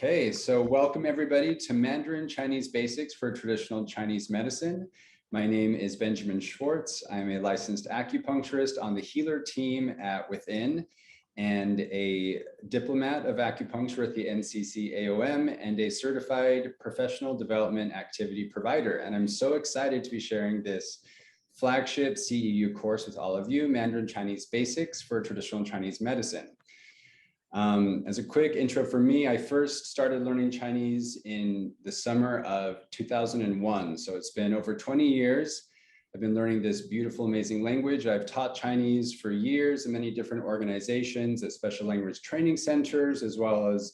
Okay, so welcome everybody to Mandarin Chinese Basics for Traditional Chinese Medicine. My name is Benjamin Schwartz. I'm a licensed acupuncturist on the healer team at Within and a diplomat of acupuncture at the NCC AOM and a certified professional development activity provider. And I'm so excited to be sharing this flagship CEU course with all of you, Mandarin Chinese Basics for Traditional Chinese Medicine. As a quick intro for me, I first started learning Chinese in the summer of 2001. So it's been over 20 years. I've been learning this beautiful, amazing language. I've taught Chinese for years in many different organizations at special language training centers, as well as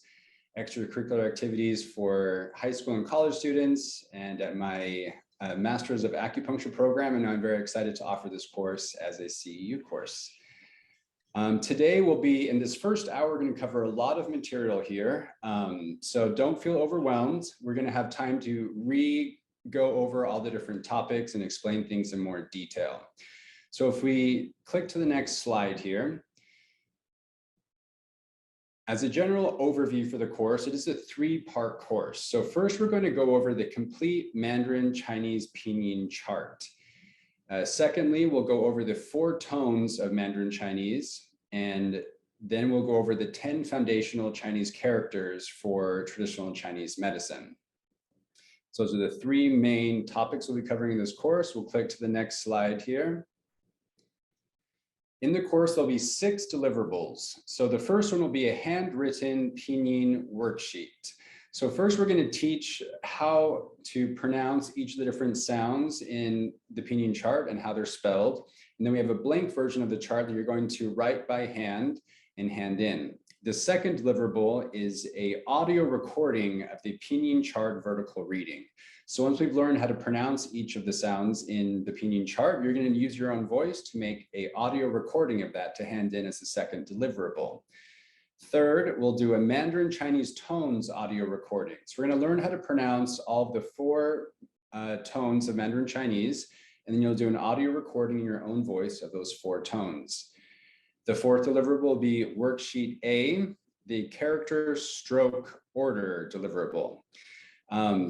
extracurricular activities for high school and college students, and at my Master's of Acupuncture program. And I'm very excited to offer this course as a CEU course. Today we'll be, in this first hour, we're going to cover a lot of material here. So don't feel overwhelmed. We're going to have time to go over all the different topics and explain things in more detail. So if we click to the next slide here, as a general overview for the course, it is a three-part course. So first, we're going to go over the complete Mandarin Chinese Pinyin Chart. Secondly, we'll go over the 4 tones of Mandarin Chinese, and then we'll go over the 10 foundational Chinese characters for traditional Chinese medicine. So those are the 3 main topics we'll be covering in this course. We'll click to the next slide here. In the course, there'll be 6 deliverables. So the first one will be a handwritten Pinyin worksheet. So first, we're going to teach how to pronounce each of the different sounds in the Pinion Chart and how they're spelled. And then we have a blank version of the chart that you're going to write by hand and hand in. The second deliverable is an audio recording of the Pinyin Chart vertical reading. So once we've learned how to pronounce each of the sounds in the Pinyin Chart, you're going to use your own voice to make an audio recording of that to hand in as the second deliverable. Third, we'll do a Mandarin Chinese tones audio recording. So we're going to learn how to pronounce all of the 4 tones of Mandarin Chinese, and then you'll do an audio recording in your own voice of those 4 tones. The fourth deliverable will be Worksheet A, the character stroke order deliverable.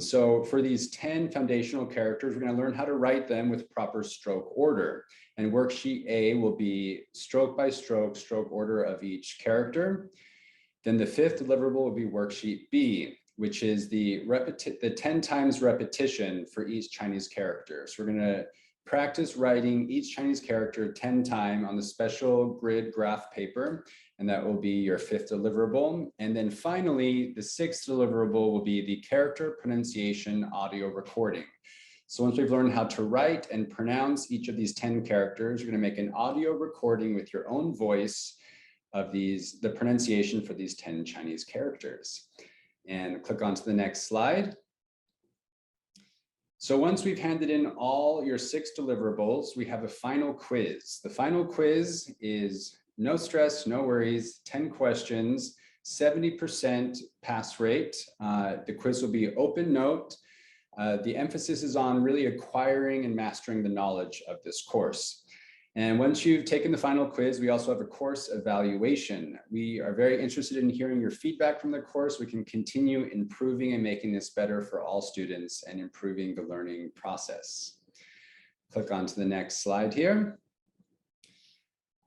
So for these 10 foundational characters, we're going to learn how to write them with proper stroke order. And Worksheet A will be stroke by stroke order of each character. Then the 5th deliverable will be Worksheet B, which is the 10 times repetition for each Chinese character. So we're going to practice writing each Chinese character 10 times on the special grid graph paper, and that will be your 5th deliverable. And then finally, the 6th deliverable will be the character pronunciation audio recording. So once we've learned how to write and pronounce each of these 10 characters, you're going to make an audio recording with your own voice of the pronunciation for these 10 Chinese characters. And click on to the next slide. So once we've handed in all your 6 deliverables, we have a final quiz. The final quiz is no stress, no worries, 10 questions, 70% pass rate. The quiz will be open note. The emphasis is on really acquiring and mastering the knowledge of this course. And once you've taken the final quiz, we also have a course evaluation. We are very interested in hearing your feedback from the course. We can continue improving and making this better for all students and improving the learning process. Click on to the next slide here.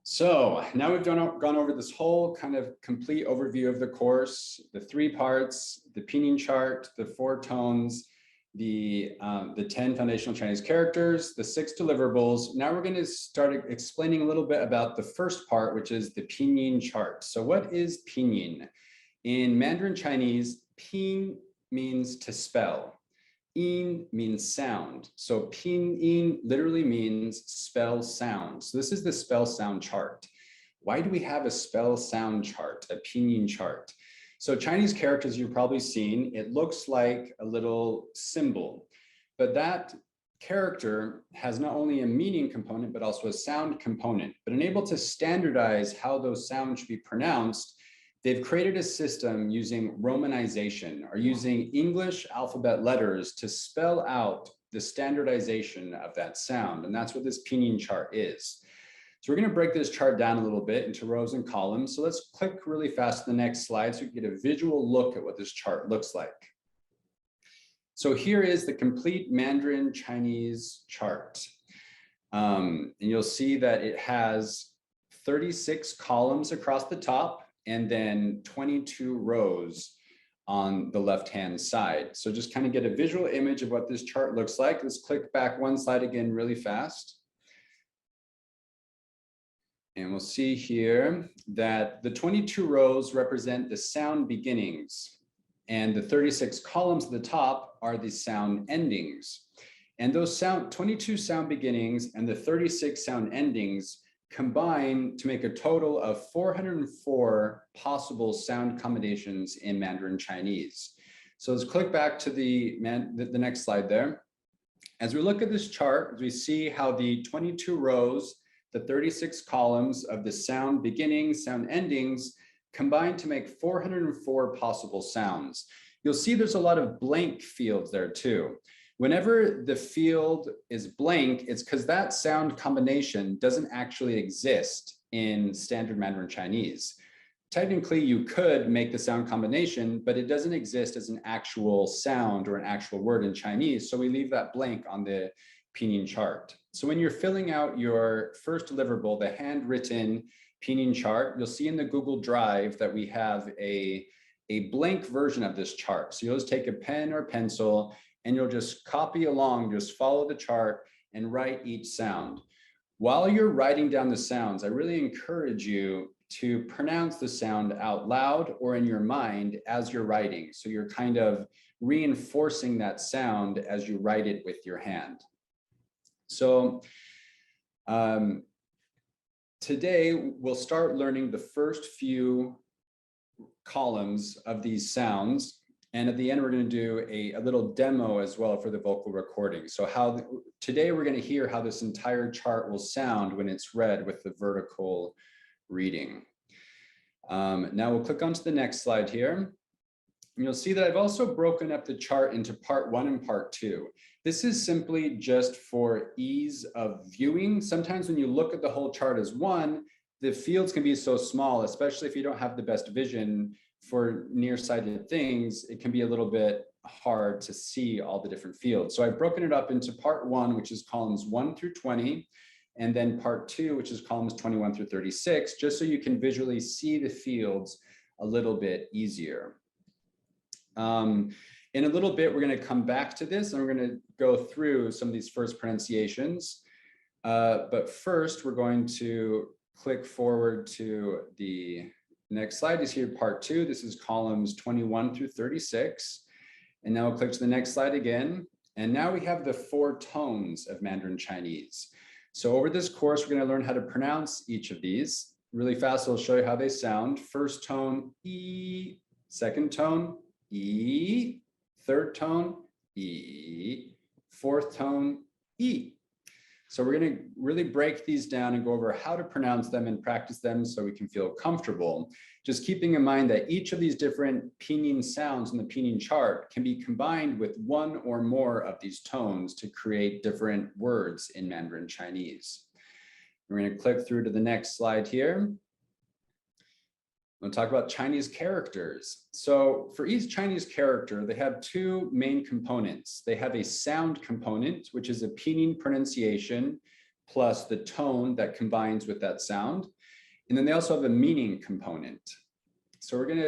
So now we've gone over this whole kind of complete overview of the course, the 3 parts, the Pinyin Chart, the 4 tones, the 10 foundational Chinese characters, the 6 deliverables. Now we're going to start explaining a little bit about the first part, which is the Pinyin Chart. So what is Pinyin? In Mandarin Chinese, Pin means to spell. Yin means sound. So Pinyin literally means spell sound. So this is the spell sound chart. Why do we have a spell sound chart, a Pinyin chart? So Chinese characters you've probably seen, it looks like a little symbol, but that character has not only a meaning component, but also a sound component. But unable to standardize how those sounds should be pronounced, they've created a system using romanization or using English alphabet letters to spell out the standardization of that sound. And that's what this Pinyin chart is. So we're going to break this chart down a little bit into rows and columns. So let's click really fast to the next slide so you can get a visual look at what this chart looks like. So here is the complete Mandarin Chinese chart. And you'll see that it has 36 columns across the top and then 22 rows on the left-hand side. So just kind of get a visual image of what this chart looks like. Let's click back one slide again really fast. And we'll see here that the 22 rows represent the sound beginnings, and the 36 columns at the top are the sound endings. And those 22 sound beginnings and the 36 sound endings combine to make a total of 404 possible sound combinations in Mandarin Chinese. So let's click back to the next slide there. As we look at this chart, we see how the 22 rows, the 36 columns of the sound beginnings, sound endings combine to make 404 possible sounds. You'll see there's a lot of blank fields there too. Whenever the field is blank, it's because that sound combination doesn't actually exist in standard Mandarin Chinese. Technically, you could make the sound combination, but it doesn't exist as an actual sound or an actual word in Chinese. So we leave that blank on the Pinyin chart. So when you're filling out your first deliverable, the handwritten Pinyin chart, you'll see in the Google Drive that we have a blank version of this chart. So you'll just take a pen or pencil and you'll just copy along, just follow the chart and write each sound. While you're writing down the sounds, I really encourage you to pronounce the sound out loud or in your mind as you're writing. So you're kind of reinforcing that sound as you write it with your hand. So today we'll start learning the first few columns of these sounds. And at the end, we're going to do a little demo as well for the vocal recording. So today we're going to hear how this entire chart will sound when it's read with the vertical reading. Now we'll click onto the next slide here. And you'll see that I've also broken up the chart into part 1 and part 2. This is simply just for ease of viewing. Sometimes when you look at the whole chart as one, the fields can be so small, especially if you don't have the best vision for nearsighted things, it can be a little bit hard to see all the different fields. So I've broken it up into part 1, which is columns 1 through 20, and then part 2, which is columns 21 through 36, just so you can visually see the fields a little bit easier. In a little bit, we're going to come back to this and we're going to go through some of these first pronunciations. But first, we're going to click forward to the next slide is here, part 2. This is columns 21 through 36. And now we'll click to the next slide again. And now we have the 4 tones of Mandarin Chinese. So over this course, we're going to learn how to pronounce each of these. Really fast, I'll show you how they sound. First tone, E. Second tone, E. Third tone, E. Fourth tone, E. So we're going to really break these down and go over how to pronounce them and practice them so we can feel comfortable. Just keeping in mind that each of these different pinyin sounds in the Pinyin chart can be combined with one or more of these tones to create different words in Mandarin Chinese. We're going to click through to the next slide here. I'm going to talk about Chinese characters. So for each Chinese character, they have 2 main components. They have a sound component, which is a pinyin pronunciation, plus the tone that combines with that sound. And then they also have a meaning component. So we're going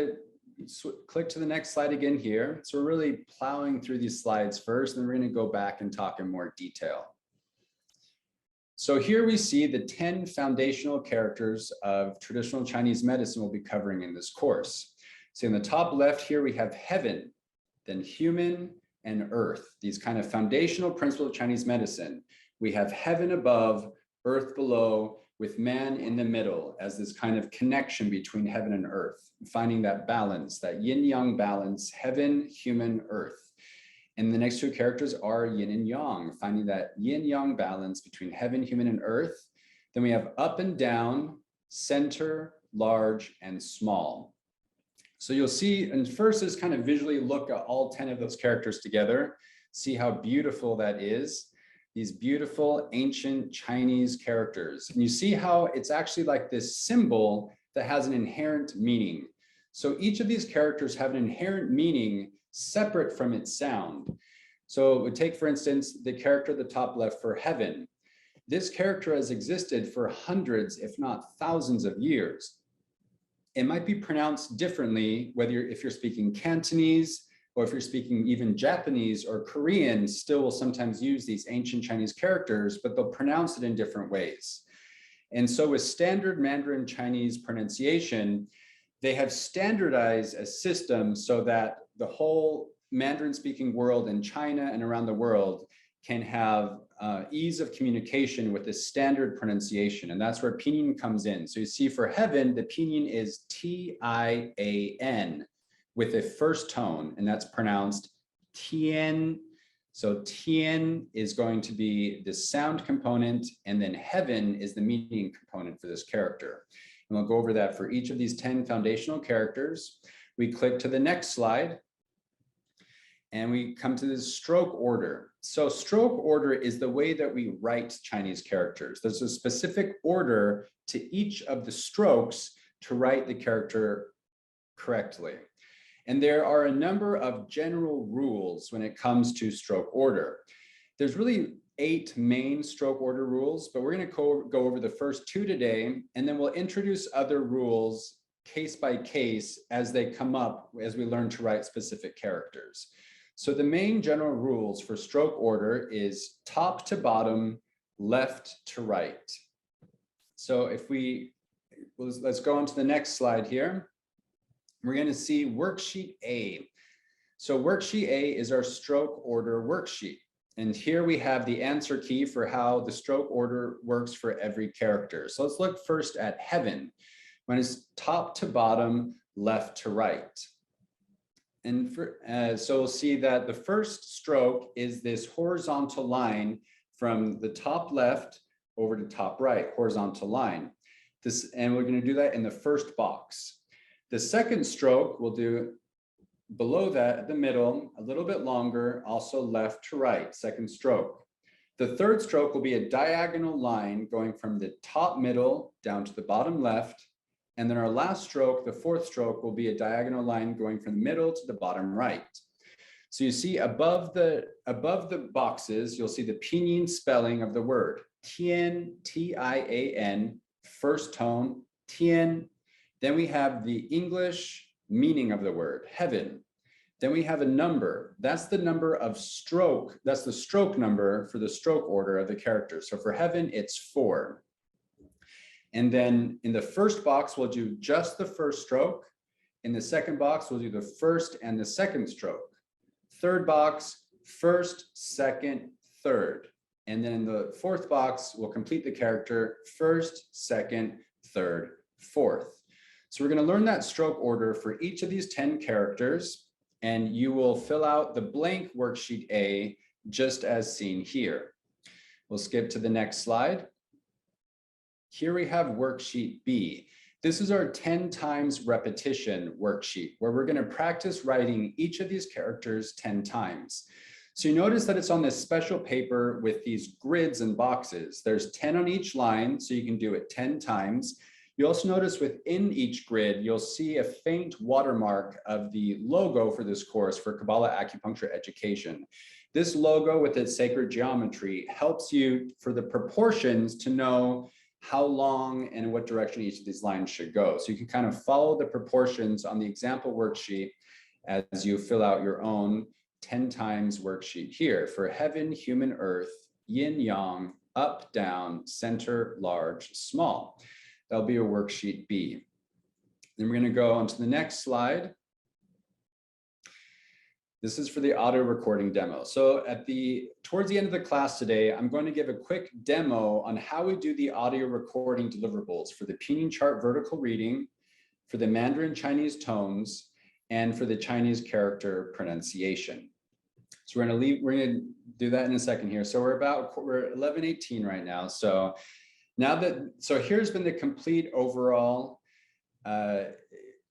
to click to the next slide again here. So we're really plowing through these slides first, and then we're going to go back and talk in more detail. So here we see the 10 foundational characters of traditional Chinese medicine we'll be covering in this course. So in the top left here, we have heaven, then human and earth, these kind of foundational principles of Chinese medicine. We have heaven above, earth below, with man in the middle as this kind of connection between heaven and earth, finding that balance, that yin-yang balance, heaven, human, earth. And the next 2 characters are yin and yang, finding that yin-yang balance between heaven, human, and earth. Then we have up and down, center, large, and small. So you'll see, and first is kind of visually look at all 10 of those characters together, see how beautiful that is. these beautiful ancient Chinese characters. And you see how it's actually like this symbol that has an inherent meaning. So each of these characters have an inherent meaning separate from its sound. So we take, for instance, the character at the top left for heaven. This character has existed for hundreds, if not thousands of years. It might be pronounced differently, if you're speaking Cantonese, or if you're speaking even Japanese or Korean, still will sometimes use these ancient Chinese characters, but they'll pronounce it in different ways. And so with standard Mandarin Chinese pronunciation, they have standardized a system so that the whole Mandarin speaking world in China and around the world can have ease of communication with the standard pronunciation. And that's where Pinyin comes in. So you see for heaven, the Pinyin is T-I-A-N with a first tone, and that's pronounced Tian. So Tian is going to be the sound component, and then heaven is the meaning component for this character. And we'll go over that for each of these 10 foundational characters. We click to the next slide, and we come to this stroke order. So stroke order is the way that we write Chinese characters. There's a specific order to each of the strokes to write the character correctly. And there are a number of general rules when it comes to stroke order. There's really 8 main stroke order rules, but we're going to go over the first 2 today, and then we'll introduce other rules case by case as they come up as we learn to write specific characters. So the main general rules for stroke order is top to bottom, left to right. So let's go on to the next slide here. We're going to see Worksheet A. So Worksheet A is our stroke order worksheet. And here we have the answer key for how the stroke order works for every character. So let's look first at heaven. When it's top to bottom, left to right. And so we'll see that the first stroke is this horizontal line from the top left over to top right, horizontal line. And we're going to do that in the first box. The second stroke we'll do below that at the middle, a little bit longer, also left to right, second stroke. The third stroke will be a diagonal line going from the top middle down to the bottom left. And then our last stroke, the fourth stroke, will be a diagonal line going from the middle to the bottom right. So you see above the boxes, you'll see the Pinyin spelling of the word. Tian, T-I-A-N, first tone, Tian. Then we have the English meaning of the word, heaven. Then we have a number. That's the number of stroke. That's the stroke number for the stroke order of the characters. So for heaven, it's 4. And then in the first box, we'll do just the first stroke. In the second box, we'll do the first and the second stroke. Third box, first, second, third. And then in the fourth box, we'll complete the character first, second, third, fourth. So we're going to learn that stroke order for each of these 10 characters, and you will fill out the blank worksheet A just as seen here. We'll skip to the next slide. Here we have worksheet B. This is our 10 times repetition worksheet, where we're going to practice writing each of these characters 10 times. So you notice that it's on this special paper with these grids and boxes. There's 10 on each line, so you can do it 10 times. You also notice within each grid, you'll see a faint watermark of the logo for this course for Kabbalah Acupuncture Education. This logo with its sacred geometry helps you for the proportions to know how long and in what direction each of these lines should go. So you can kind of follow the proportions on the example worksheet as you fill out your own 10 times worksheet here for heaven, human, earth, yin, yang, up, down, center, large, small. That'll be a worksheet B. Then we're going to go on to the next slide. This is for the audio recording demo. So towards the end of the class today, I'm going to give a quick demo on how we do the audio recording deliverables for the Pinion Chart vertical reading, for the Mandarin Chinese tones, and for the Chinese character pronunciation. So we're going to do that in a second here. So we're 11:18 right now. So here's been the complete overall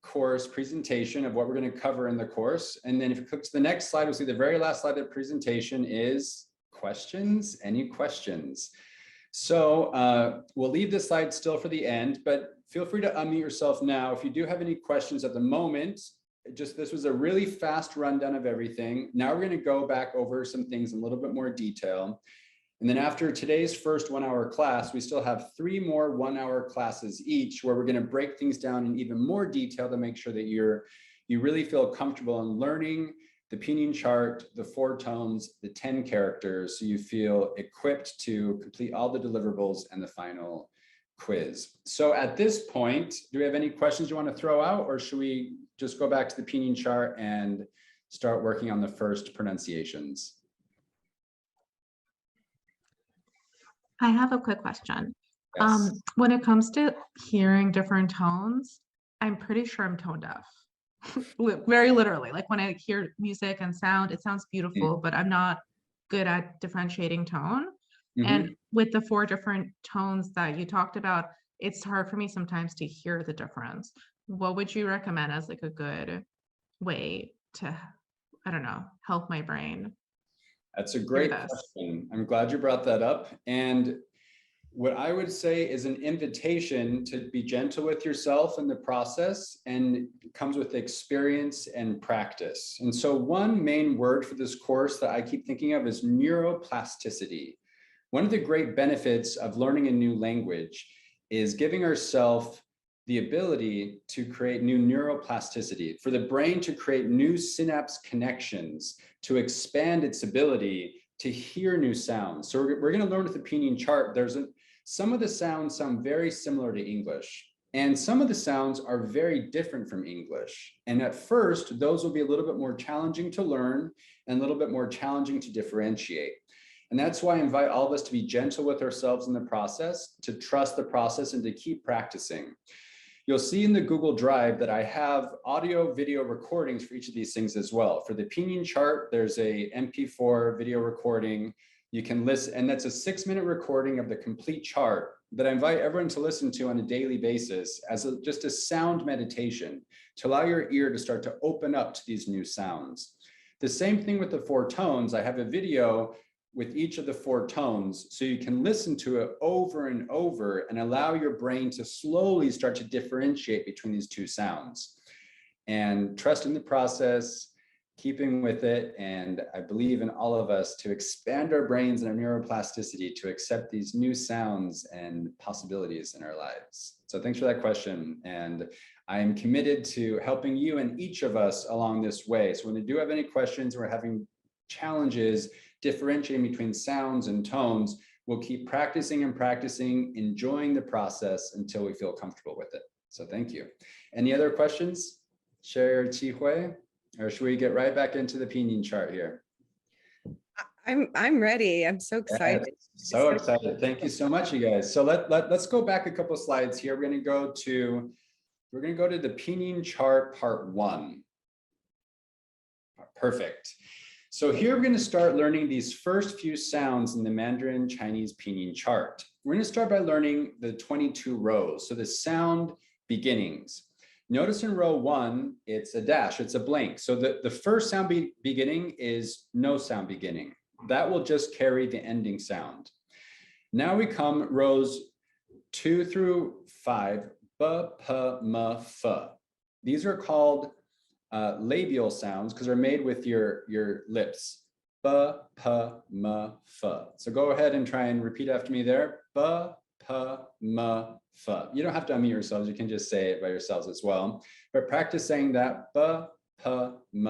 course presentation of what we're going to cover in the course. And then if you click to the next slide, we'll see the very last slide of the presentation is questions? Any questions? So we'll leave this slide still for the end, but feel free to unmute yourself now. If you do have any questions at the moment, this was a really fast rundown of everything. Now we're going to go back over some things in a little bit more detail. And then after today's first 1 hour class, we still have 3 more 1 hour classes each, where we're going to break things down in even more detail to make sure that you really feel comfortable in learning the Pinyin chart, the 4 tones, the 10 characters, so you feel equipped to complete all the deliverables and the final quiz. So at this point, do we have any questions you want to throw out, or should we just go back to the Pinyin chart and start working on the first pronunciations? I have a quick question. Yes. When it comes to hearing different tones, I'm pretty sure I'm tone deaf. Very literally, like when I hear music and sound, it sounds beautiful, but I'm not good at differentiating tone. And with the 4 different tones that you talked about, it's hard for me sometimes to hear the difference. What would you recommend as like a good way to, I don't know, help my brain? That's a great question. I'm glad you brought that up. And what I would say is an invitation to be gentle with yourself in the process, and it comes with experience and practice. And so one main word for this course that I keep thinking of is neuroplasticity. One of the great benefits of learning a new language is giving ourselves the ability to create new neuroplasticity, for the brain to create new synapse connections, to expand its ability to hear new sounds. So we're going to learn with the Pinyin chart. Some of the sounds sound very similar to English, and some of the sounds are very different from English. And at first, those will be a little bit more challenging to learn and a little bit more challenging to differentiate. And that's why I invite all of us to be gentle with ourselves in the process, to trust the process, and to keep practicing. You'll see in the Google Drive that I have audio video recordings for each of these things as well. For the Pinyin chart, there's a MP4 video recording. You can listen, and that's a 6-minute recording of the complete chart that I invite everyone to listen to on a daily basis as just a sound meditation to allow your ear to start to open up to these new sounds. The same thing with the 4 tones. I have a video with each of the 4 tones, so you can listen to it over and over and allow your brain to slowly start to differentiate between these 2 sounds. And trust in the process, keeping with it, and I believe in all of us to expand our brains and our neuroplasticity to accept these new sounds and possibilities in our lives. So thanks for that question, and I am committed to helping you and each of us along this way. So when you do have any questions, we're having challenges differentiating between sounds and tones, we'll keep practicing and practicing, enjoying the process until we feel comfortable with it. So thank you. Any other questions? Share Qihui? Or should we get right back into the Pinyin chart here? I'm ready. I'm so excited. Yes, so excited. Thank you so much, you guys. So let's go back a couple of slides here. We're going to go to the Pinyin chart part 1. Perfect. So here we're going to start learning these first few sounds in the Mandarin Chinese Pinyin chart. We're going to start by learning the 22 rows. So the sound beginnings. Notice in row 1, it's a dash, it's a blank. So the first sound beginning is no sound beginning. That will just carry the ending sound. Now we come rows 2 through 5, b, p, m, f. These are called labial sounds because they're made with your lips. B, p, m, f. So go ahead and try and repeat after me there. B, p, m, f. You don't have to unmute yourselves. You can just say it by yourselves as well. But practice saying that. B, p, m,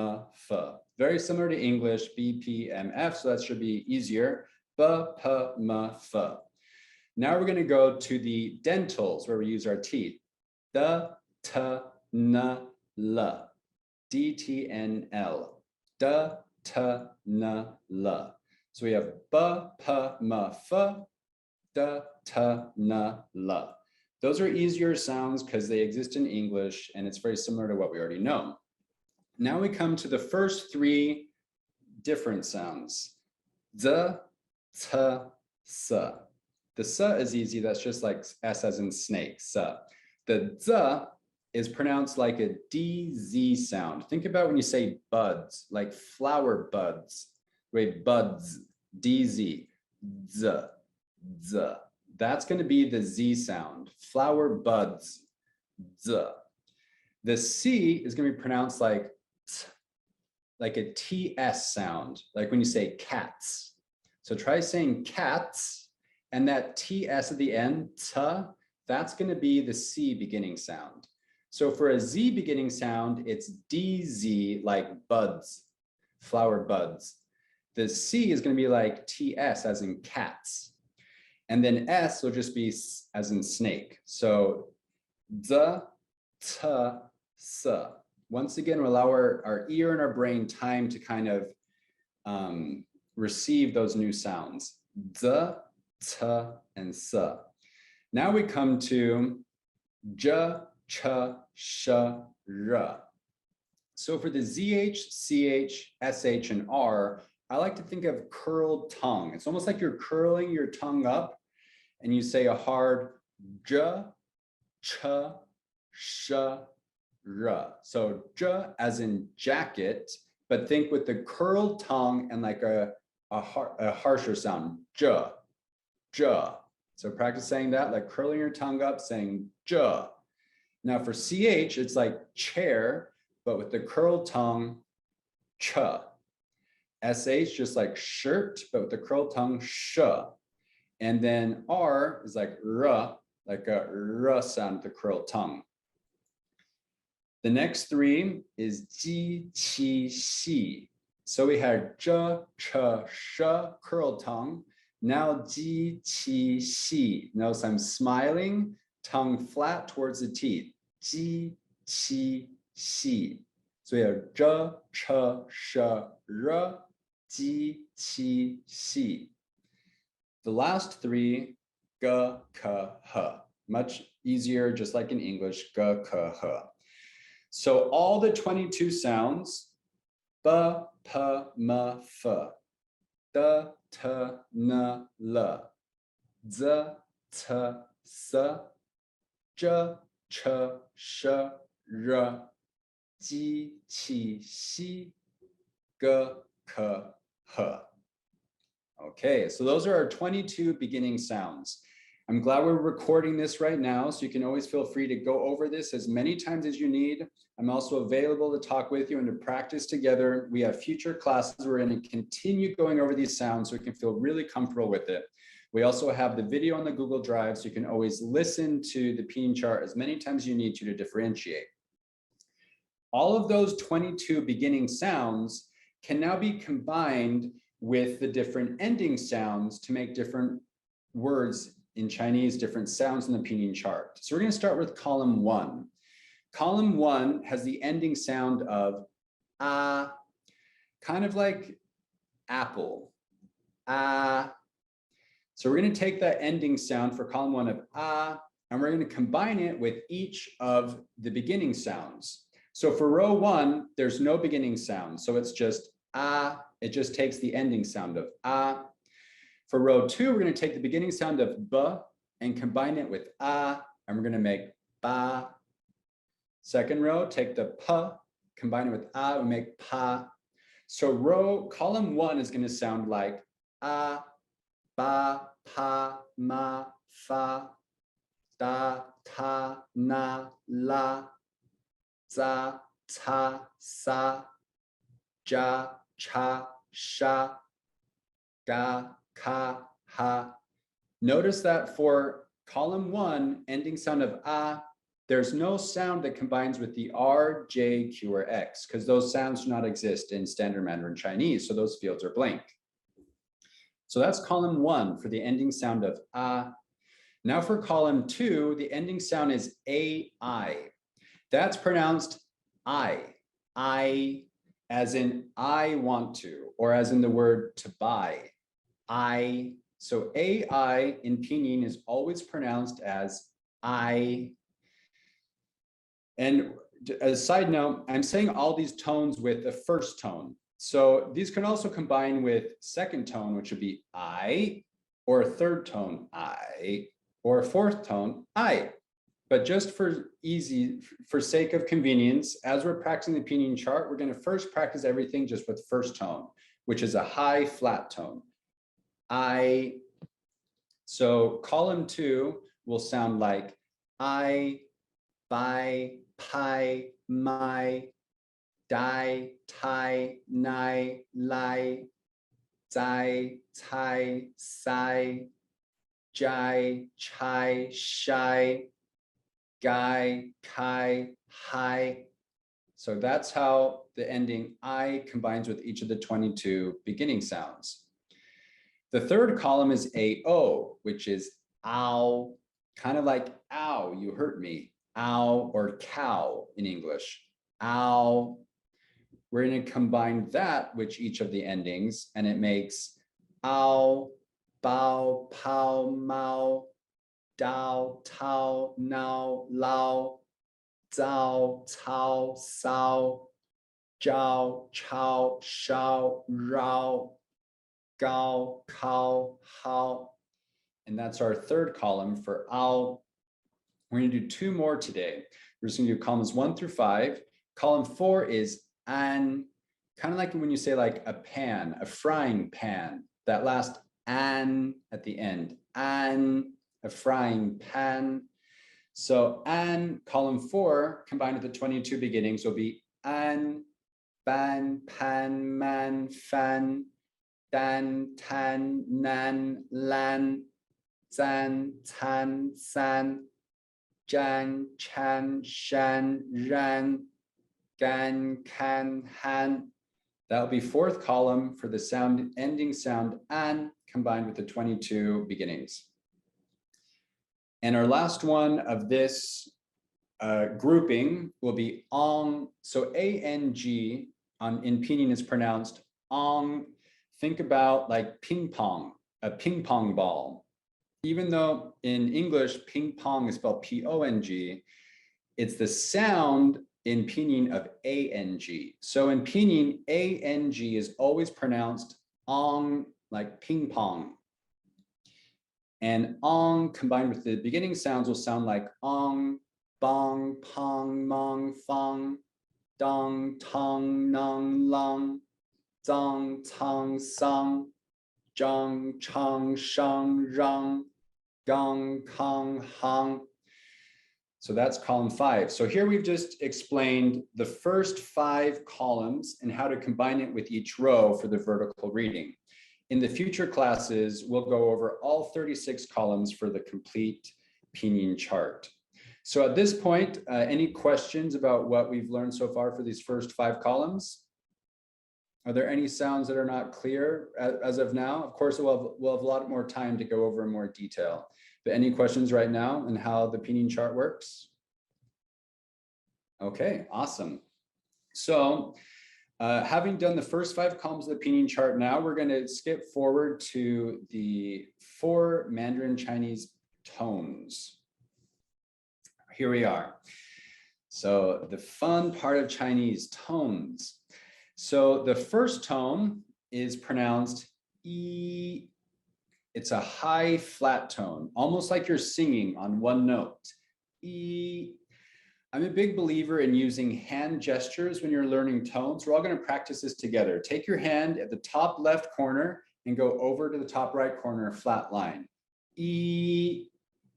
f. Very similar to English. B, p, m, f. So that should be easier. B, p, m, f. Now we're going to go to the dentals where we use our teeth. D, t, n, l. D, T, N, L. D, t, n, l. So we have b, p, m, f. D, t, n, l. Those are easier sounds because they exist in English and it's very similar to what we already know. Now we come to the first 3 different sounds. Z, t, s. The s is easy. That's just like S as in snake, s. The z is pronounced like a DZ sound. Think about when you say buds, like flower buds, right? Buds. DZ, Z, Z. That's going to be the Z sound. Flower buds, Z. The C is going to be pronounced like T, like a TS sound, like when you say cats. So try saying cats, and that TS at the end, T, that's going to be the C beginning sound. So for a Z beginning sound, it's DZ, like buds, flower buds. The C is going to be like TS, as in cats. And then S will just be as in snake. So Z, T, S. Once again, we'll allow our ear and our brain time to kind of receive those new sounds. Z, T, and S. Now we come to J, Ch, Sh, R. So for the ZH, CH, SH, and R, I like to think of curled tongue. It's almost like you're curling your tongue up and you say a hard J, Ch, Sh, R. So J as in jacket, but think with the curled tongue and like a harsher sound, J, J. So practice saying that, like curling your tongue up, saying J. Now for CH, it's like chair, but with the curled tongue, Ch. SH, just like shirt, but with the curled tongue, sh. And then R is like R, like a R sound with the curled tongue. The next three is Ji, Qi, Xi. So we had J, Ch, Sh, curled tongue. Now Ji, Qi, Xi. Notice I'm smiling, tongue flat towards the teeth. Ji, Qi, Xi. So we have J, Ch, Sh, R, Ji, Qi, Xi. The last three, G, K, H. Much easier, just like in English, G, K, H. So all the 22 sounds, B, P, M, F, D, T, N, L, Z, T, S, J, Ch, Sh, R, Ji, Qi, Xi, G, K, H. Okay, so those are our 22 beginning sounds. I'm glad we're recording this right now, so you can always feel free to go over this as many times as you need. I'm also available to talk with you and to practice together. We have future classes. We're going to continue going over these sounds so we can feel really comfortable with it. We also have the video on the Google Drive, so you can always listen to the Pinyin chart as many times as you need to differentiate. All of those 22 beginning sounds can now be combined with the different ending sounds to make different words in Chinese, different sounds in the Pinyin chart. So we're going to start with column 1. Column 1 has the ending sound of ah, kind of like apple, ah. So we're going to take that ending sound for column 1 of ah, and we're going to combine it with each of the beginning sounds. So for row 1, there's no beginning sound. So it's just ah, it just takes the ending sound of ah. For row 2, we're going to take the beginning sound of b and combine it with ah, and we're going to make ba. Second row, take the p, combine it with ah, and make pa. So column 1 is going to sound like ah, ba, pa, ma, fa, da, ta, na, la, za, ta, sa, ja, cha, sha, ga, ka, ha. Notice that for column 1, ending sound of ah, there's no sound that combines with the R, J, Q, or X, because those sounds do not exist in Standard Mandarin Chinese, so those fields are blank. So that's column 1 for the ending sound of ah. Now for column 2, the ending sound is AI. That's pronounced I, as in I want to, or as in the word to buy, I. So AI in Pinyin is always pronounced as I. And as a side note, I'm saying all these tones with the first tone. So these can also combine with second tone, which would be I, or a third tone, I, or a fourth tone, I. But just for sake of convenience, as we're practicing the Pinion chart, we're going to first practice everything just with first tone, which is a high flat tone. I. So column 2 will sound like I, by, pi, my, die, tai, nai, lai, zai, tai, sai, jai, chai, shai, gai, kai, hai. So that's how the ending I combines with each of the 22 beginning sounds. The third column is AO, which is ow, kind of like ow, you hurt me, ow, or cow in English, ow. We're going to combine that with each of the endings, and it makes ow, bao, pow, mao, dao, tao, now, lao, zao, cao, sao, jiao, chao, shao, rao, gao, kao, hao. And that's our third column for ow. We're going to do 2 more today. We're just going to do columns 1 through 5. Column 4 is an, kind of like when you say like a pan, a frying pan, that last an at the end, an, a frying pan. So an, column 4, combined with the 22 beginnings, will be an, ban, pan, man, fan, dan, tan, nan, lan, zan, tan, san, jan, chan, shan, ran, gan, can, han. That will be 4th column for the sound ending sound an combined with the 22 beginnings. And our last one of this grouping will be ong. So A-N-G in Pinyin is pronounced ong. Think about like ping pong, a ping pong ball. Even though in English, ping pong is spelled P-O-N-G, it's the sound in Pinyin of A-N-G. So in Pinyin, A-N-G is always pronounced ong, like ping pong. And ong combined with the beginning sounds will sound like ong, bong, pong, mong, fong, dong, tong, nong, long, zong, tong, song, zhong, chong, sheng, rong, gong, kong, hong. So that's column 5. So here we've just explained the first 5 columns and how to combine it with each row for the vertical reading. In the future classes, we'll go over all 36 columns for the complete Pinyin chart. So at this point, any questions about what we've learned so far for these first 5 columns? Are there any sounds that are not clear as of now? Of course, we'll have a lot more time to go over in more detail. But any questions right now on how the Pinion chart works? Okay, awesome. So having done the first 5 columns of the Pinyin chart, now we're going to skip forward to the 4 Mandarin Chinese tones. Here we are. So the fun part of Chinese, tones. So the first tone is pronounced E. It's a high flat tone, almost like you're singing on one note. E. I'm a big believer in using hand gestures when you're learning tones. We're all going to practice this together. Take your hand at the top left corner and go over to the top right corner, flat line. E.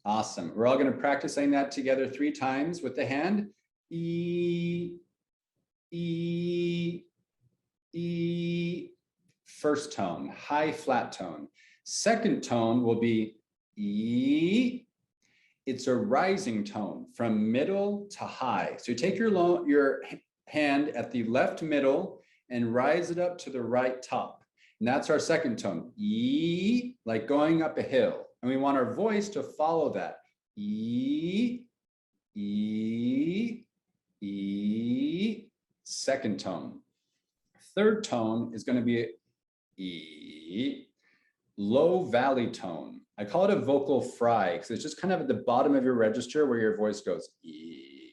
Awesome. We're all going to practice saying that together 3 times with the hand. E. E. E. First tone, high flat tone. Second tone will be E. It's a rising tone from middle to high. So you take your hand at the left middle and rise it up to the right top. And that's our second tone, E, like going up a hill. And we want our voice to follow that. E, E, E, second tone. Third tone is going to be E, low valley tone. I call it a vocal fry because it's just kind of at the bottom of your register where your voice goes E,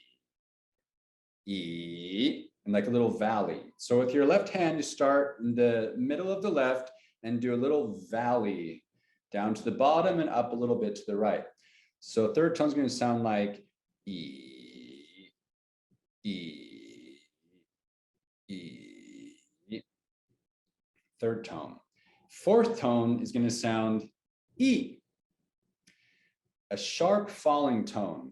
E, and like a little valley. So with your left hand, you start in the middle of the left and do a little valley down to the bottom and up a little bit to the right. So third tone is going to sound like E, E, E. Third tone. Fourth tone is going to sound E. A sharp falling tone,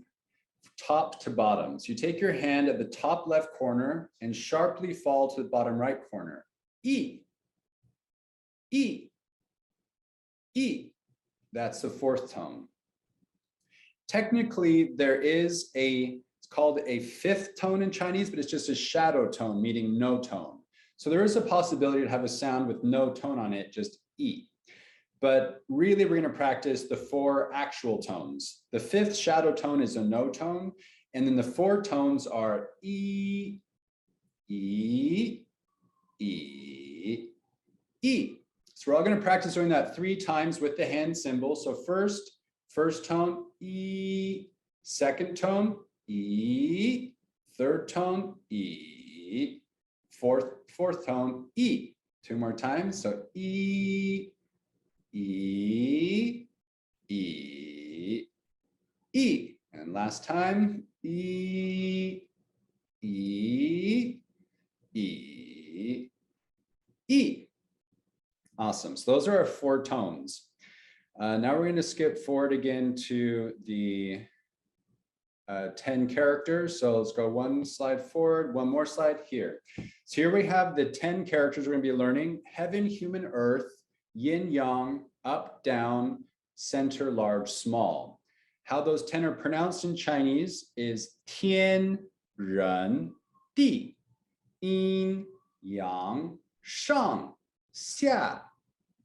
top to bottom. So you take your hand at the top left corner and sharply fall to the bottom right corner. E. E. E. That's the fourth tone. Technically, there is it's called a fifth tone in Chinese, but it's just a shadow tone, meaning no tone. So there is a possibility to have a sound with no tone on it, just E. But really, we're going to practice the four actual tones. The fifth shadow tone is a no tone, and then the four tones are E, E, E, E. So we're all going to practice doing that 3 times with the hand symbol. So first tone, E, second tone, E, third tone, E, fourth tone, E. 2 more times. So E, E, E, E. And last time, E, E, E, E. Awesome. So those are our 4 tones. Now we're going to skip forward again to the 10 characters. So let's go 1 slide forward, 1 more slide here. So here we have the 10 characters we're going to be learning: heaven, human, earth, yin, yang, up, down, center, large, small. How those 10 are pronounced in Chinese is tian, ren, di, yin, yang, shang, xia,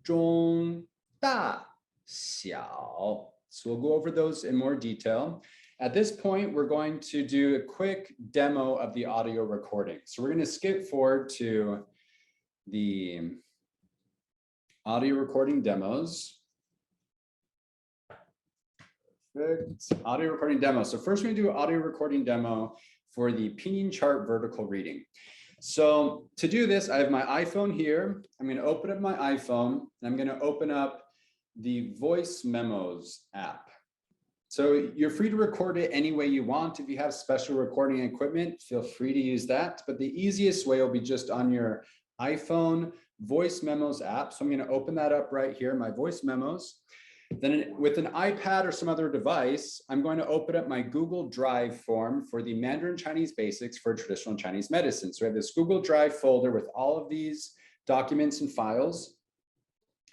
zhong, da, xiao. So we'll go over those in more detail. At this point, we're going to do a quick demo of the audio recording. So we're going to skip forward to the audio recording demos. Perfect. Audio recording demo. So first we're going to do an audio recording demo for the Pinyin Chart vertical reading. So to do this, I have my iPhone here. I'm going to open up my iPhone and I'm going to open up the Voice Memos app. So you're free to record it any way you want. If you have special recording equipment, feel free to use that. But the easiest way will be just on your iPhone Voice Memos app. So I'm going to open that up right here, my Voice Memos. Then with an iPad or some other device, I'm going to open up my Google Drive form for the Mandarin Chinese Basics for Traditional Chinese Medicine. So I have this Google Drive folder with all of these documents and files.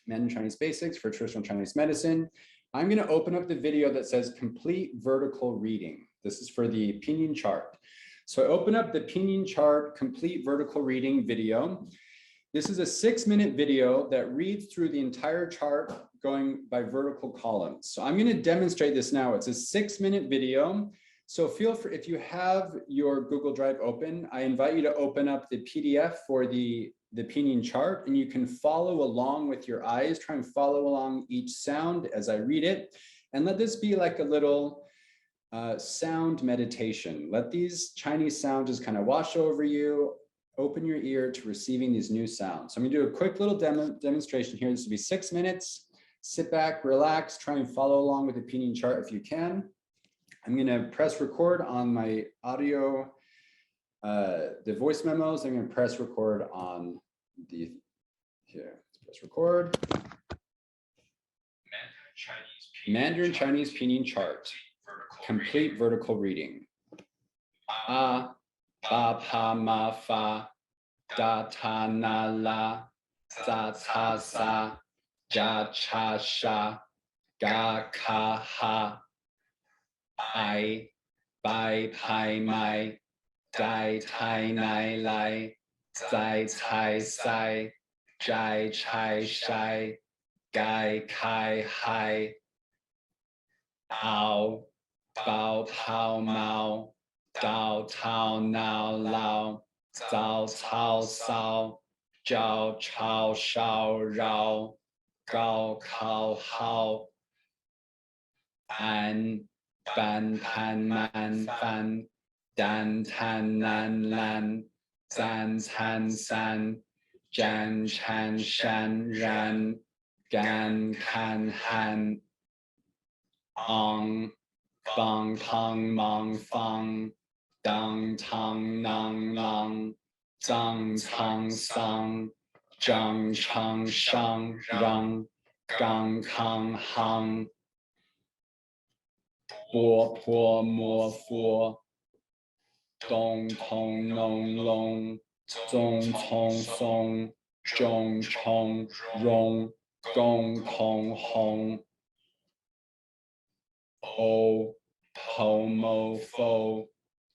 Mandarin Chinese Basics for Traditional Chinese Medicine. I'm going to open up the video that says Complete Vertical Reading. This is for the Pinyin Chart. So I open up the Pinyin Chart Complete Vertical Reading video. This is a 6-minute video that reads through the entire chart going by vertical columns. So I'm going to demonstrate this now. It's a 6-minute video. So feel free, if you have your Google Drive open, I invite you to open up the PDF for the Pinyin Chart, and you can follow along with your eyes. Try and follow along each sound as I read it, and let this be like a little sound meditation. Let these Chinese sounds just kind of wash over you. Open your ear to receiving these new sounds. So I'm going to do a quick little demonstration here. This will be 6 minutes. Sit back, relax, try and follow along with the Pinyin Chart if you can. I'm going to press record on my audio, the voice memos. I'm going to press record on here. Let's press record. Mandarin Chinese Pinyin Chart. Complete vertical reading. A, ba, pa, ma, fa, da, ta, na, la, za, ca, sa, ja, cha, sha, ga, ka, ha, I, bai, pai, mai, dai, tai, nai, lai, zai, cai, sai, jai, chai, shai, gai, kai, hai, ao, bao, pao, mao, dao, tao, nao, lao, zao, cao, sao, jiao, chao, shao, rao, gao, kao, hao, an, ban, pan, man, fan, dan, tan, nan, lan, zan, san, san, jan, chan, shan, ran, gan, kan, han, ong, bong, pong, mong, fong, dong, tong, nong, long, zong, tong, song, 张长上让刚康行波坡摩佛东通农龙宗从松中冲荣公空红o 头某否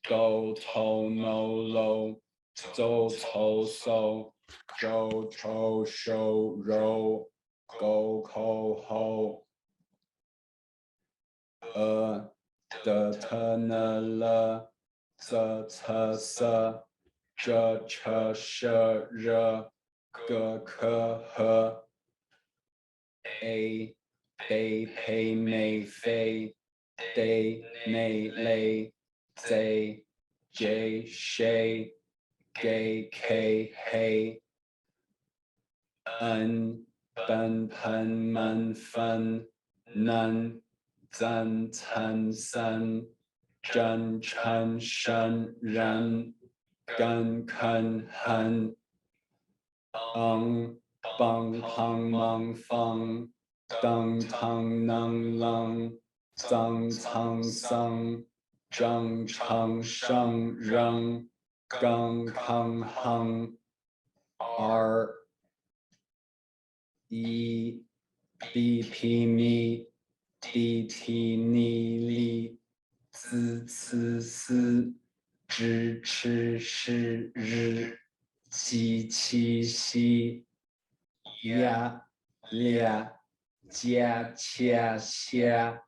狗头 no 楼走头手周抽手肉狗口后的特呢了则测色这车舍热个可和 A 北配美飞得内类 Z J 谁给 K 黑 N 本盆门分能增层森真诚神人根肯恨帮旁蒙风登堂能冷增层僧正常生人更康恒二一比皮米地提尼里自此思支持是日机器西呀俩加恰下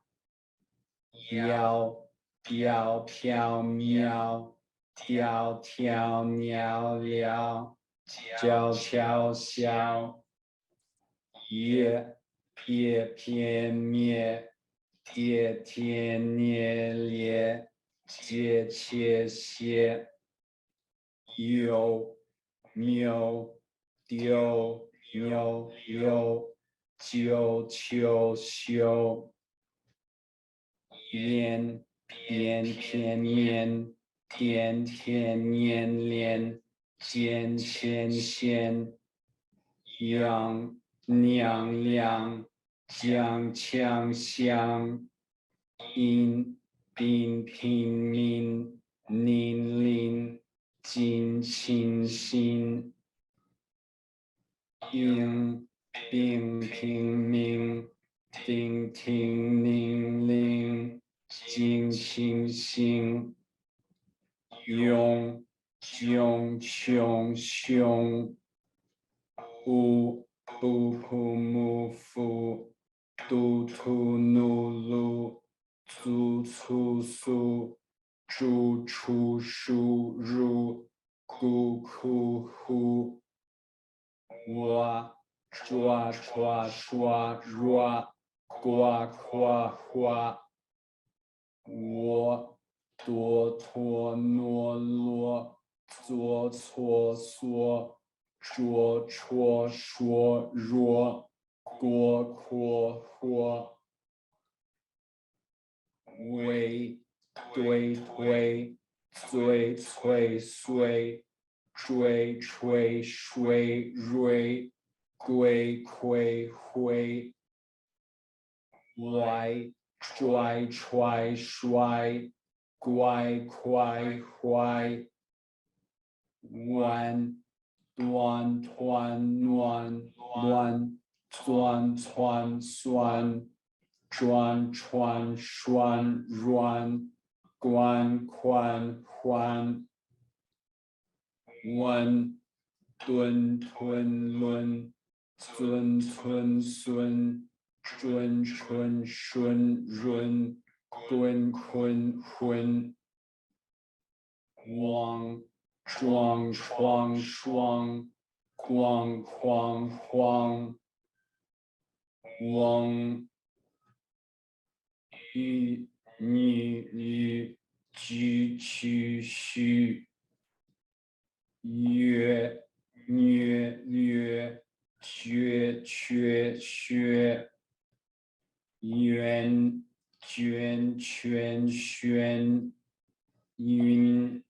摇飘飘喵跳跳尿尿悄悄笑撇撇灭跌跌捏咧接切些有谬丢扭有就求修边边片面天天年连间牵线阳娘亮将强相因并平民宁临尽清心应并平民定听宁令尽清心用穷凶不普木夫杜图努鲁足粗苏诸出输入咕哭呼哇抓抓刷抓呱夸夸我多托诺罗作错缩捉戳说若过阔或为对推最催遂追吹水瑞归亏灰歪拽揣摔乖快坏弯端团暖乱钻窜酸转传栓软关宽缓温蹲吞论尊村孙准春顺润滚坤混汪壮创双光框慌翁与女与居区虚曰虐略缺缺缺圆捐圈宣云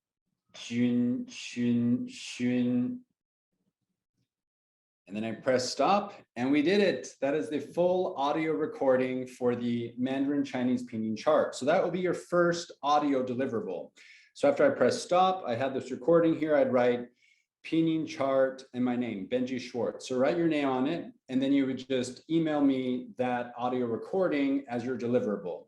君勋勋 And then I press stop and we did it. That is the full audio recording for the Mandarin Chinese Pinyin chart. So that will be your first audio deliverable. So after I press stop, I had this recording here. I'd write Pinion Chart and my name, Benji Schwartz. So write your name on it, and then you would just email me that audio recording as your deliverable.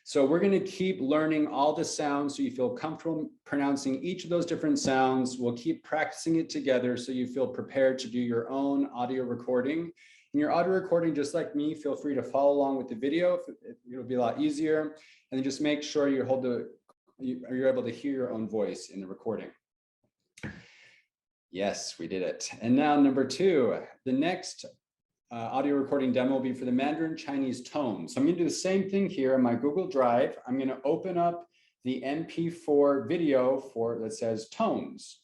So we're going to keep learning all the sounds so you feel comfortable pronouncing each of those different sounds. We'll keep practicing it together so you feel prepared to do your own audio recording. In your audio recording, just like me, feel free to follow along with the video. It'll be a lot easier. And then just make sure you're able to hear your own voice in the recording. Yes, we did it. And now number 2, the next audio recording demo will be for the Mandarin Chinese tones. So I'm going to do the same thing here on my Google Drive. I'm going to open up the MP4 video that says tones.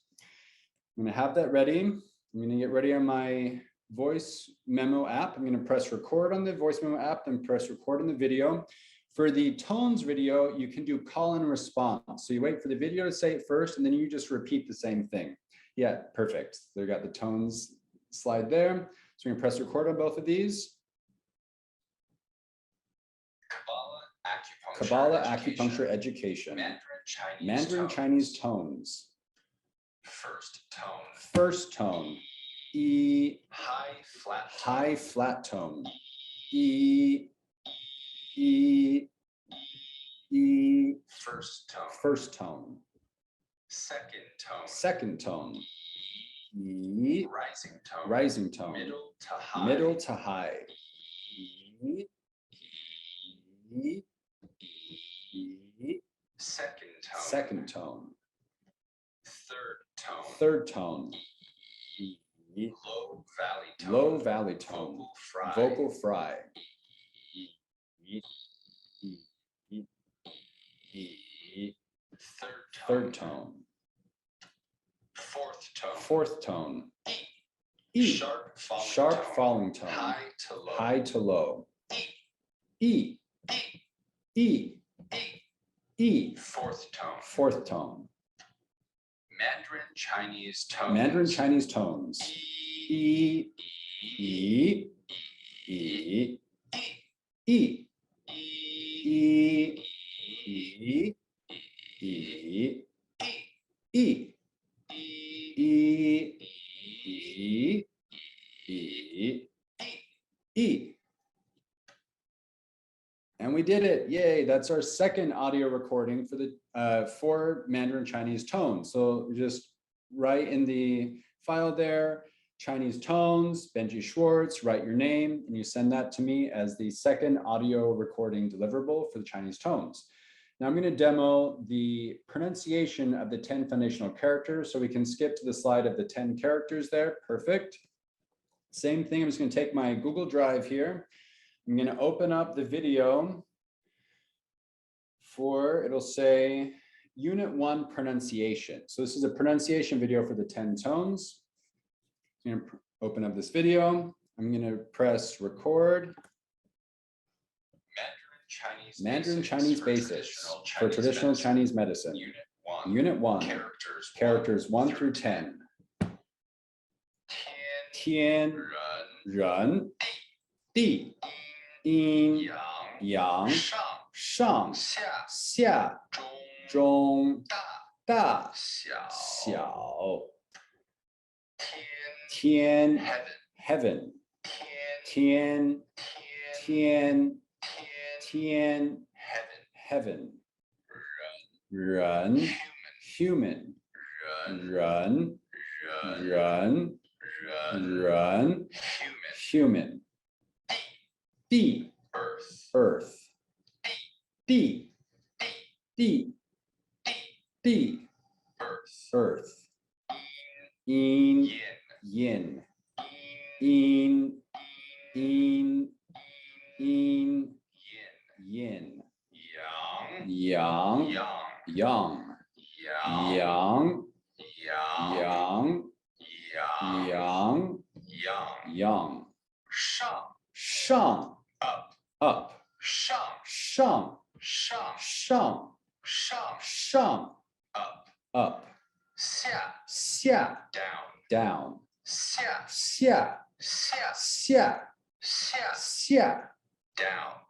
I'm going to have that ready. I'm going to get ready on my voice memo app. I'm going to press record on the voice memo app, then press record on the video. For the tones video, you can do call and response. So you wait for the video to say it first, and then you just repeat the same thing. Yeah, perfect. So we got the tones slide there. So we're going to press record on both of these. Kabbalah Acupuncture Education. Mandarin Chinese tones. First tone. E. High flat tone. E. E. E. First tone. Second tone. E. Rising tone. Middle to high. E. E. E. Second tone. Third tone. E. Low valley tone. Vocal fry. E. E. E. Third tone. Fourth tone. E. Sharp falling tone. High to low. E. E. E. Fourth tone. Mandarin Chinese tones. E. E. E. E. E. E. E. E. E, E, E, E. And we did it. Yay. That's our second audio recording for the for Mandarin Chinese tones. So just write in the file there, Chinese tones, Benji Schwartz, write your name, and you send that to me as the second audio recording deliverable for the Chinese tones. Now I'm going to demo the pronunciation of the 10 foundational characters. So we can skip to the slide of the 10 characters there. Perfect. Same thing. I'm just going to take my Google Drive here. I'm going to open up the video it'll say Unit 1 pronunciation. So this is a pronunciation video for the 10 tones. I'm going to open up this video. I'm going to press record. Mandarin Chinese Basics for Traditional Chinese Medicine. Unit 1. Characters 1 through 10. Tian, Ren, Di, Yin, Yang, Shang, Xia, Zhong, Da, Xiao. Tian, Heaven. Tian, Tian, Tian, heaven. Ren, human. Ren, human. Di, earth. Di, earth. Yin, yin. Yin, yin. Yang, yang. Yang. Shang, up. Shang, up. Xia, down. Xia, 下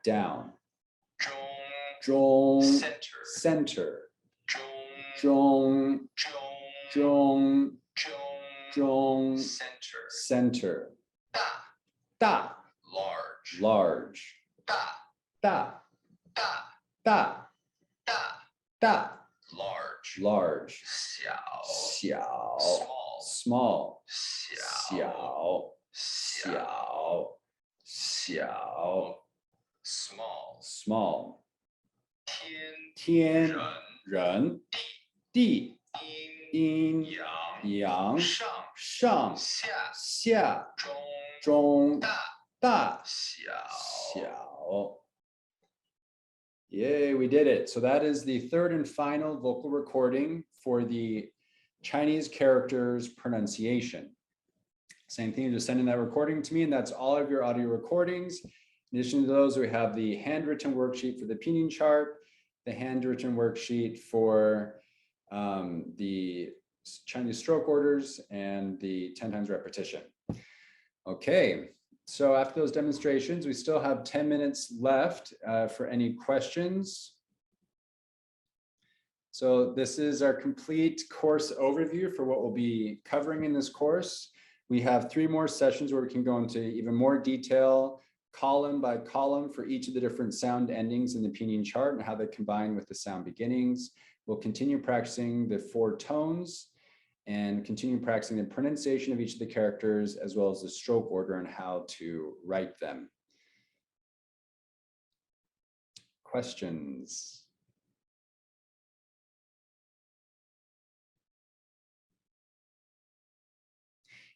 down 中 center 中 center 大 large 大 large 小 small 小 small 天人地阴阳上下中大小 Yay, we did it. So that is the third and final vocal recording for the Chinese characters pronunciation. Same thing, just sending that recording to me, and that's all of your audio recordings. In addition to those, we have the handwritten worksheet for the Pinyin Chart, the handwritten worksheet for the Chinese stroke orders, and the 10 times repetition. Okay, so after those demonstrations, we still have 10 minutes left for any questions. So this is our complete course overview for what we'll be covering in this course. We have 3 more sessions where we can go into even more detail, column by column for each of the different sound endings in the Pinyin chart and how they combine with the sound beginnings. We'll continue practicing the 4 tones and continue practicing the pronunciation of each of the characters as well as the stroke order and how to write them. Questions?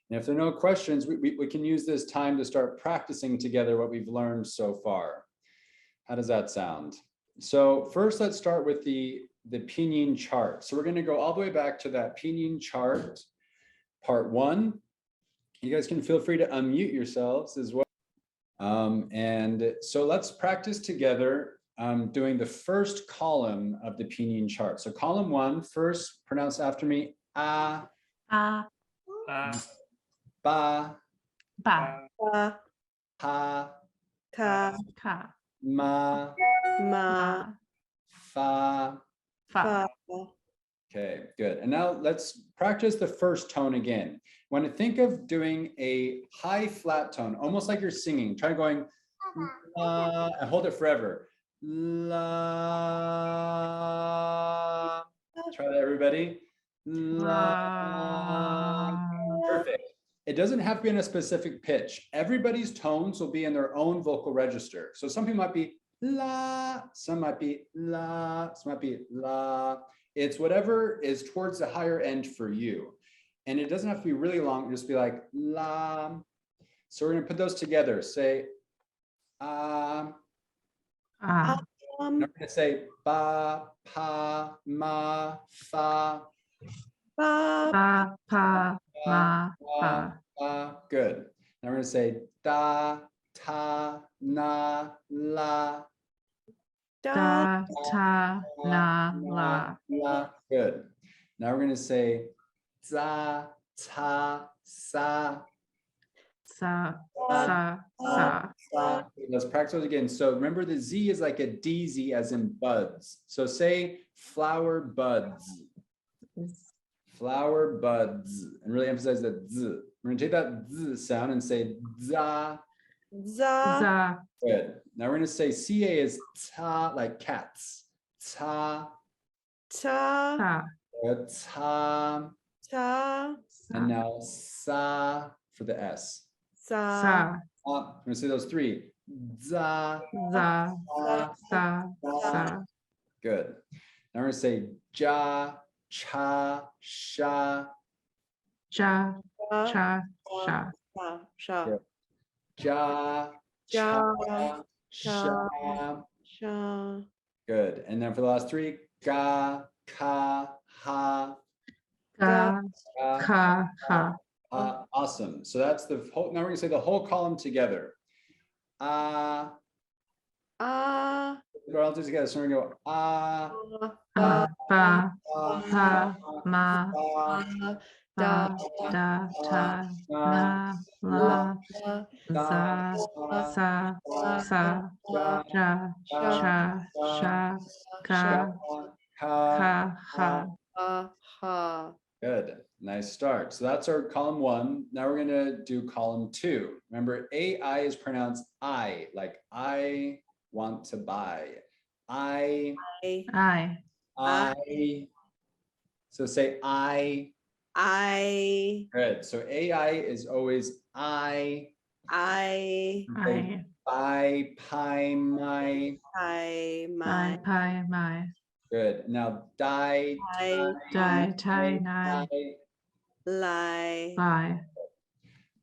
And if there are no questions, we can use this time to start practicing together what we've learned so far. How does that sound? So first, let's start with the Pinyin chart. So we're going to go all the way back to that Pinyin chart, part 1. You guys can feel free to unmute yourselves as well. And so let's practice together doing the first column of the Pinyin chart. So column 1, first pronounce after me, ba, ba, Ba, ha, ka, ma, ma, fa. fa. Okay, good. And now let's practice the first tone again. When you think of doing a high flat tone, almost like you're singing, try going la, and hold it forever. La. Try that, everybody. La. Perfect. It doesn't have to be in a specific pitch. Everybody's tones will be in their own vocal register. So some people might be la, some might be la, some might be la. It's whatever is towards the higher end for you. And it doesn't have to be really long, just be like la. So we're gonna put those together. Say now we're gonna say ba, pa, ma, fa. pa, pa, ma, fa. Good. Now we're going to say da, ta, na, la. Da, ta, na, la. Good. Now we're going to say za, ta, sa. Sa, sa, sa. Let's practice those again. So remember the Z is like a DZ as in buds. So say flower buds. Flower buds, and really emphasize that Z. We're gonna take that Z sound and say za. Za. Good. Now we're gonna say CA is ta, like cats. Ta. Ta. Ta. Ta. And now sa for the S. Sa. I'm gonna say those 3. Za. Za. Sa. Sa. Good. Now we're gonna say ja, cha, sha. Ja, cha, sha. Sha. Ja, Ja, sha. sha. Good. And then for the last 3, ga, ka, ha. Ga, ka, ha. Awesome. So that's the whole. Now we're gonna say the whole column together. Ah. We're all together. So we're gonna go Ba, pa, ma, fa, da, da, ta, na, la, za, sa, sa, ja, sha, sha, ka, ha, ha. Good, nice start. So that's our column 1. Now we're gonna do column 2. Remember, AI is pronounced I, like I want to buy. I. So say I. Good. So AI is always I. I. Buy, pie, my. My. Good. Now die, Die, tie, nai. Bye.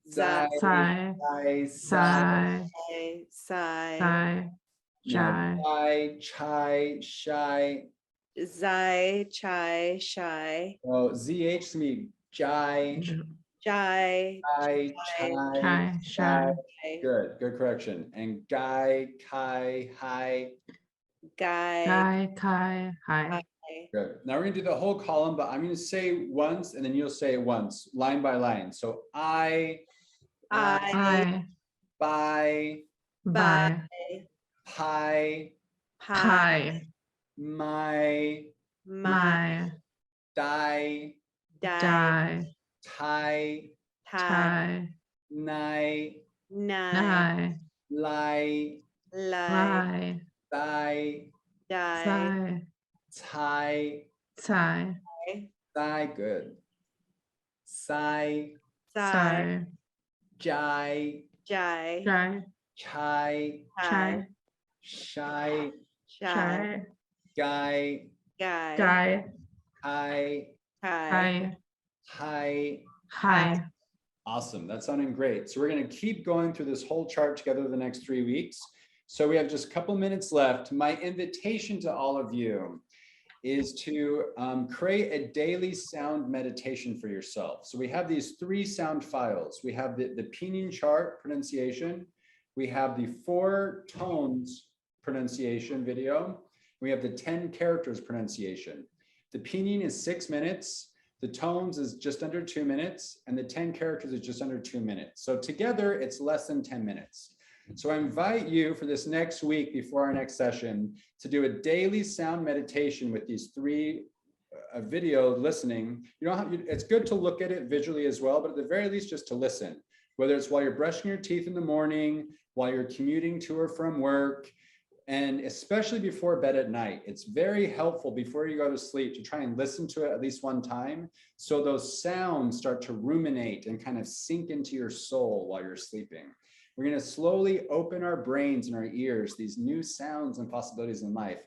Sai, Sai. sai. Sai. Now Jai. chai, shy. Shy. Oh, ZH is gonna be jai, chai, Chai. Shy. Good correction. And guy, kai, hi. Guy. Kai. Hi. Good. Now we're gonna do the whole column, but I'm gonna say once and then you'll say it once, line by line. So I. Bye. Buy, Bye. pie, Pie. my, die, Die. tie, Tie. nai, Nai. lie, Lie. die, Sai. tie, Sai. die. Good. Sai, Sai. jai, Jai. chai, Chai. shy, Chai. guy, Guy. hi, Hi. hi. Awesome. That's sounding great. So we're going to keep going through this whole chart together the next 3 weeks. So we have just a couple minutes left. My invitation to all of you is to create a daily sound meditation for yourself. So we have these 3 sound files. We have the Pinyin Chart pronunciation. We have the 4 tones pronunciation video. We have the 10 characters pronunciation. The Pinyin is 6 minutes. The tones is just under 2 minutes, and the 10 characters is just under 2 minutes. So together, it's less than 10 minutes. So I invite you for this next week before our next session to do a daily sound meditation with these 3 video listening. You don't have, it's good to look at it visually as well, but at the very least, just to listen, whether it's while you're brushing your teeth in the morning, while you're commuting to or from work, and especially before bed at night. It's very helpful before you go to sleep to try and listen to it at least one time, so those sounds start to ruminate and kind of sink into your soul while you're sleeping. We're going to slowly open our brains and our ears, these new sounds and possibilities in life.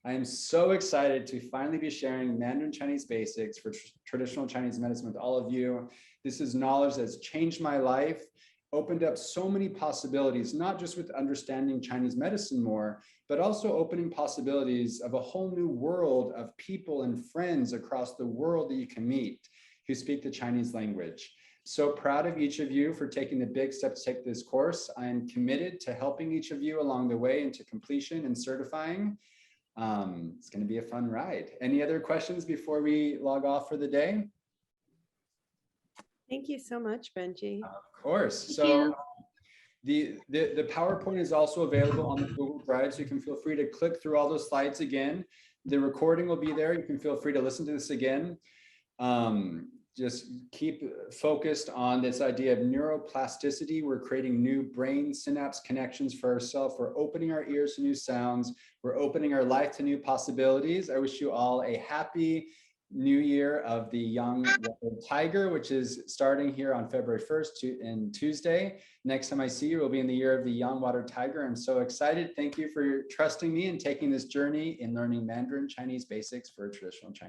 I am so excited to finally be sharing Mandarin Chinese basics for traditional Chinese medicine with all of you. This is knowledge that's changed my life, opened up so many possibilities, not just with understanding Chinese medicine more, but also opening possibilities of a whole new world of people and friends across the world that you can meet who speak the Chinese language. So proud of each of you for taking the big step to take this course. I am committed to helping each of you along the way into completion and certifying. It's going to be a fun ride. Any other questions before we log off for the day? Thank you so much, Benji. Of course. So the PowerPoint is also available on the Google Drive, so you can feel free to click through all those slides again. The recording will be there. You can feel free to listen to this again. Just keep focused on this idea of neuroplasticity. We're creating new brain synapse connections for ourselves. We're opening our ears to new sounds. We're opening our life to new possibilities. I wish you all a happy New Year of the Young Tiger, which is starting here on February 1st and Tuesday. Next time I see you, we'll be in the year of the Young Water Tiger. I'm so excited. Thank you for trusting me and taking this journey in learning Mandarin Chinese basics for traditional Chinese.